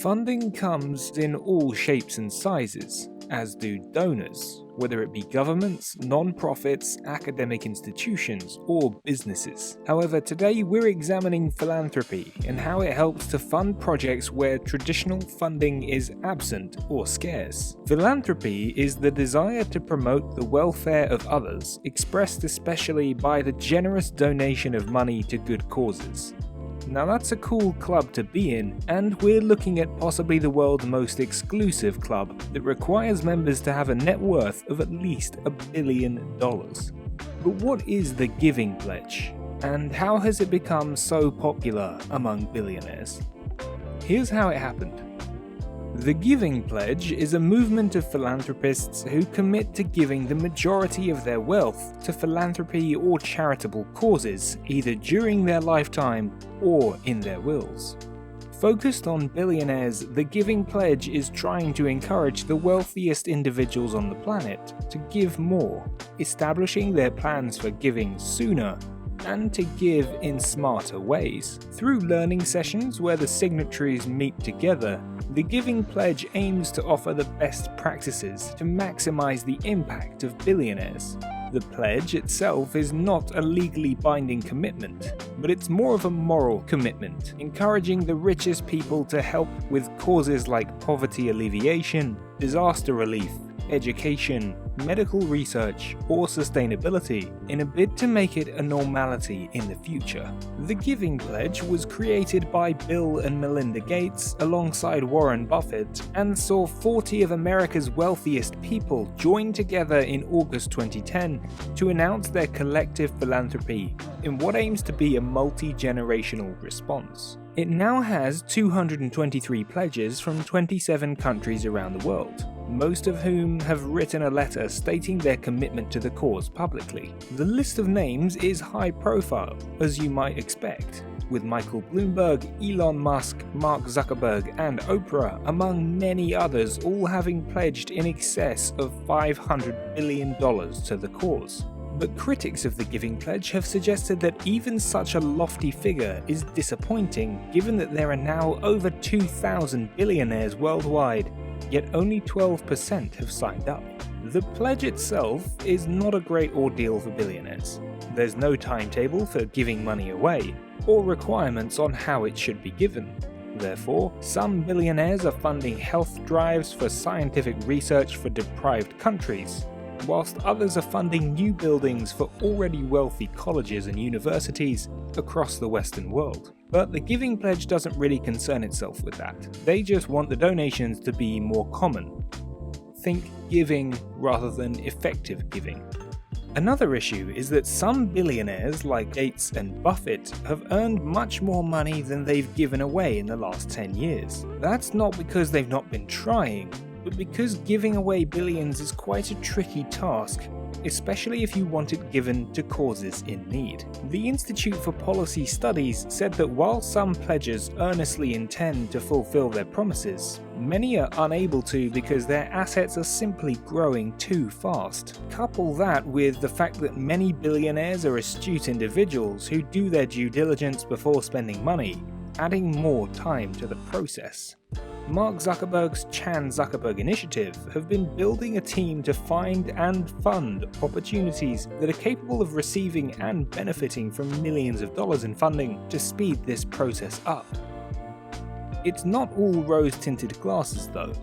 Funding comes in all shapes and sizes, as do donors, whether it be governments, non-profits, academic institutions, or businesses. However, today we're examining philanthropy and how it helps to fund projects where traditional funding is absent or scarce. Philanthropy is the desire to promote the welfare of others, expressed especially by the generous donation of money to good causes. Now that's a cool club to be in, and we're looking at possibly the world's most exclusive club that requires members to have a net worth of at least $1 billion. But what is the Giving Pledge, and how has it become so popular among billionaires? Here's how it happened. The Giving Pledge is a movement of philanthropists who commit to giving the majority of their wealth to philanthropy or charitable causes, either during their lifetime or in their wills. Focused on billionaires, the Giving Pledge is trying to encourage the wealthiest individuals on the planet to give more, establishing their plans for giving sooner and to give in smarter ways. Through learning sessions where the signatories meet together, the Giving Pledge aims to offer the best practices to maximize the impact of billionaires. The pledge itself is not a legally binding commitment, but it's more of a moral commitment, encouraging the richest people to help with causes like poverty alleviation, disaster relief, education, medical research, or sustainability in a bid to make it a normality in the future. The Giving Pledge was created by Bill and Melinda Gates alongside Warren Buffett and saw 40 of America's wealthiest people join together in August 2010 to announce their collective philanthropy in what aims to be a multi-generational response. It now has 223 pledges from 27 countries around the world, most of whom have written a letter stating their commitment to the cause publicly. The list of names is high profile, as you might expect, with Michael Bloomberg, Elon Musk, Mark Zuckerberg, and Oprah, among many others, all having pledged in excess of $500 billion to the cause. But critics of the Giving Pledge have suggested that even such a lofty figure is disappointing, given that there are now over 2,000 billionaires worldwide, yet only 12% have signed up. The pledge itself is not a great ordeal for billionaires. There's no timetable for giving money away, or requirements on how it should be given. Therefore, some billionaires are funding health drives for scientific research for deprived countries, whilst others are funding new buildings for already wealthy colleges and universities across the Western world. But the Giving Pledge doesn't really concern itself with that. They just want the donations to be more common. Think giving rather than effective giving. Another issue is that some billionaires like Gates and Buffett have earned much more money than they've given away in the last 10 years. That's not because they've not been trying, but because giving away billions is quite a tricky task, especially if you want it given to causes in need. The Institute for Policy Studies said that while some pledges earnestly intend to fulfill their promises, many are unable to because their assets are simply growing too fast. Couple that with the fact that many billionaires are astute individuals who do their due diligence before spending money, adding more time to the process. Mark Zuckerberg's Chan Zuckerberg Initiative have been building a team to find and fund opportunities that are capable of receiving and benefiting from millions of dollars in funding to speed this process up. It's not all rose-tinted glasses though.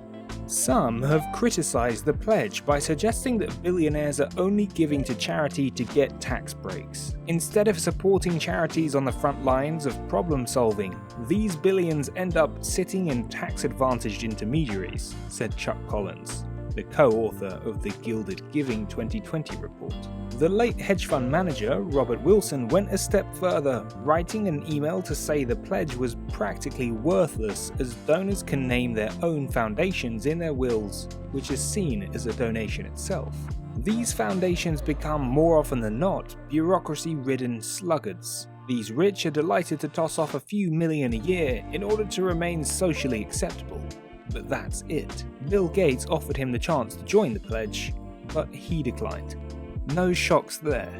Some have criticized the pledge by suggesting that billionaires are only giving to charity to get tax breaks. Instead of supporting charities on the front lines of problem solving, these billions end up sitting in tax-advantaged intermediaries, said Chuck Collins, the co-author of the Gilded Giving 2020 report. The late hedge fund manager, Robert Wilson, went a step further, writing an email to say the pledge was practically worthless as donors can name their own foundations in their wills, which is seen as a donation itself. These foundations become more often than not bureaucracy-ridden sluggards. These rich are delighted to toss off a few million a year in order to remain socially acceptable. But that's it. Bill Gates offered him the chance to join the pledge, but he declined. No shocks there.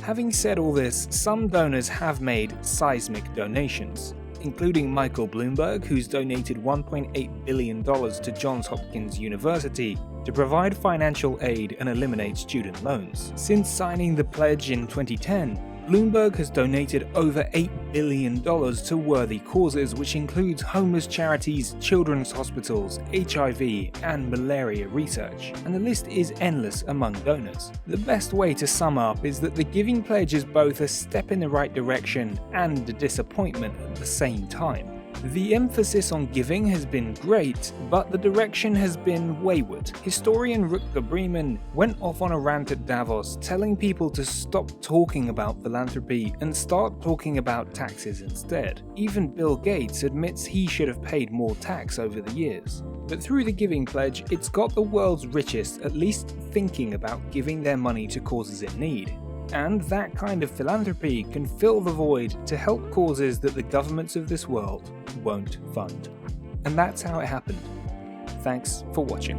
Having said all this, some donors have made seismic donations. including Michael Bloomberg, who's donated $1.8 billion to Johns Hopkins University to provide financial aid and eliminate student loans. Since signing the pledge in 2010, Bloomberg has donated over $8 billion to worthy causes, which includes homeless charities, children's hospitals, HIV, and malaria research. And the list is endless among donors. The best way to sum up is that the Giving Pledge is both a step in the right direction and a disappointment at the same time. The emphasis on giving has been great, but the direction has been wayward. Historian Rutger Bremen went off on a rant at Davos, telling people to stop talking about philanthropy and start talking about taxes instead. Even Bill Gates admits he should have paid more tax over the years. But through the Giving Pledge, it's got the world's richest at least thinking about giving their money to causes in need. And that kind of philanthropy can fill the void to help causes that the governments of this world won't fund. And that's how it happened. Thanks for watching.